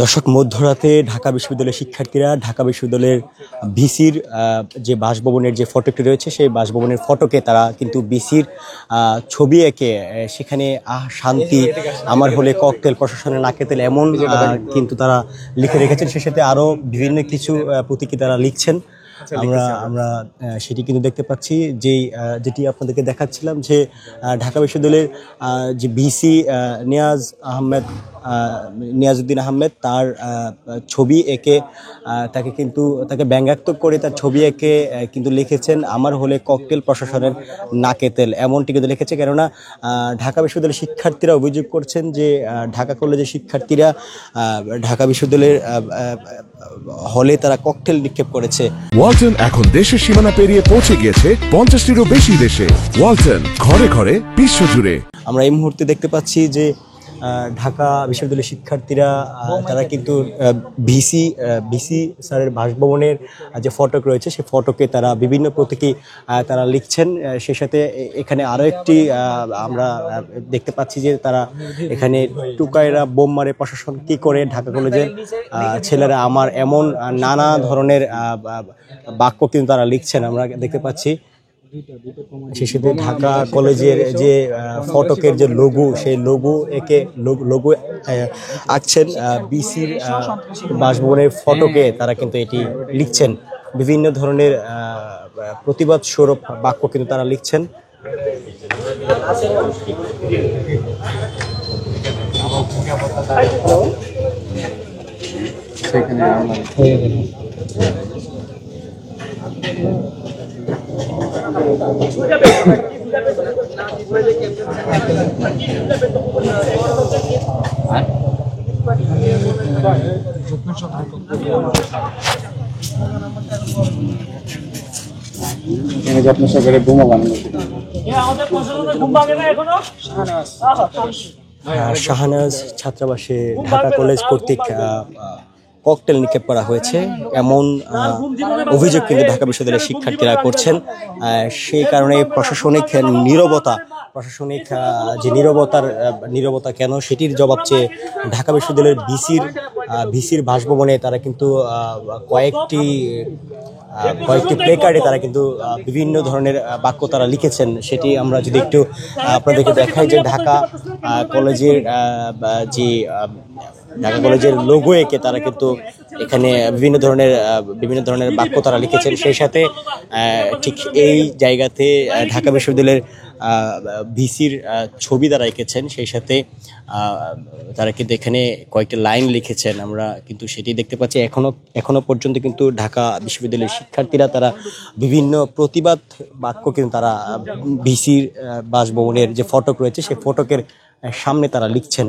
দর্শক, মধ্যরাতে ঢাকা বিশ্ববিদ্যালয়ের শিক্ষার্থীরা ঢাকা বিশ্ববিদ্যালয়ের ভিসির যে বাসভবনের যে ফটকটি রয়েছে সেই বাসভবনের ফটকে তারা কিন্তু ভিসির ছবি এঁকে সেখানে শান্তি আমার হলে ককটেল, প্রশাসনের নাকে তেল এমন কিন্তু তারা লিখে রেখেছেন। সে সাথে আরও বিভিন্ন কিছু প্রতীকী তারা লিখছেন। আমরা সেটি কিন্তু দেখতে পাচ্ছি, যেটি আপনাদেরকে দেখাচ্ছিলাম যে ঢাকা বিশ্ববিদ্যালয়ের যে ভিসি নিয়াজউদ্দিন আহমেদ তার ছবি এঁকে তাকে ব্যঙ্গাত্মক করে তার ছবি এঁকে কিন্তু লিখেছেন আমার হলে ককটেল, প্রশাসনের নাকে তেল, এমনটি কিন্তু লিখেছে। কেননা ঢাকা বিশ্ববিদ্যালয়ের শিক্ষার্থীরা অভিযোগ করছেন যে ঢাকা কলেজের শিক্ষার্থীরা ঢাকা বিশ্ববিদ্যালয়ের হলে তারা ককটেল নিক্ষেপ করেছে। ওয়ালটন এখন দেশের সীমানা পেরিয়ে পৌঁছে গিয়েছে 50টিরও বেশি দেশে। ওয়ালটন, ঘরে ঘরে বিশ্বজুড়ে। আমরা এই মুহূর্তে দেখতে পাচ্ছি যে ঢাকা বিশ্ববিদ্যালয়ের শিক্ষার্থীরা তারা কিন্তু ভিসি স্যারের বাসভবনের যে ফটক রয়েছে সেই ফটকে তারা বিভিন্ন প্রতীকী তারা লিখছেন। সেই সাথে এখানে আরও একটি আমরা দেখতে পাচ্ছি যে তারা এখানে টুকাইরা বোম মারে, প্রশাসন কি করে, ঢাকা কলেজের ছেলেরা আমার, এমন নানা ধরনের বাক্য কিন্তু তারা লিখছেন আমরা দেখতে পাচ্ছি। শেষে ঢাকা কলেজের যে ফটকের যে লোগো, সেই লোগো আঁকছেন বিসির বাসভবনের ফটকে তারা কিন্তু এটি লিখছেন। বিভিন্ন ধরনের প্রতিবাদ স্বরূপ বাক্য কিন্তু তারা লিখছেন। শাহনাজ ছাত্রাবাসে ঢাকা কলেজ কর্তৃক ককটেল নিক্ষেপ করা হয়েছে, এমন অভিযোগ কিন্তু ঢাকা বিশ্ববিদ্যালয়ের শিক্ষার্থীরা করছেন। সেই কারণে প্রশাসনিক যে নীরবতা কেন, সেটির জবাব চেয়ে ঢাকা বিশ্ববিদ্যালয়ের ভিসির বাসভবনে তারা কিন্তু কয়েকটি প্লেকার্ডে তারা কিন্তু বিভিন্ন ধরনের বাক্য তারা লিখেছেন। সেটি আমরা যদি একটু আপনাদেরকে দেখাই যে ঢাকা কলেজের লোগো এঁকে তারা কিন্তু এখানে বিভিন্ন ধরনের বাক্য তারা লিখেছেন। সেই সাথে ঠিক এই জায়গাতে ঢাকা বিশ্ববিদ্যালয়ের ভিসির ছবি তারা এঁকেছেন। সেই সাথে তারা কিন্তু এখানে কয়েকটি লাইন লিখেছেন, আমরা কিন্তু সেটি দেখতে পাচ্ছি। এখনো পর্যন্ত কিন্তু ঢাকা বিশ্ববিদ্যালয়ের শিক্ষার্থীরা তারা বিভিন্ন প্রতিবাদ বাক্য কিন্তু তারা ভিসির বাসভবনের যে ফটক রয়েছে সেই ফটকের সামনে তারা লিখছেন।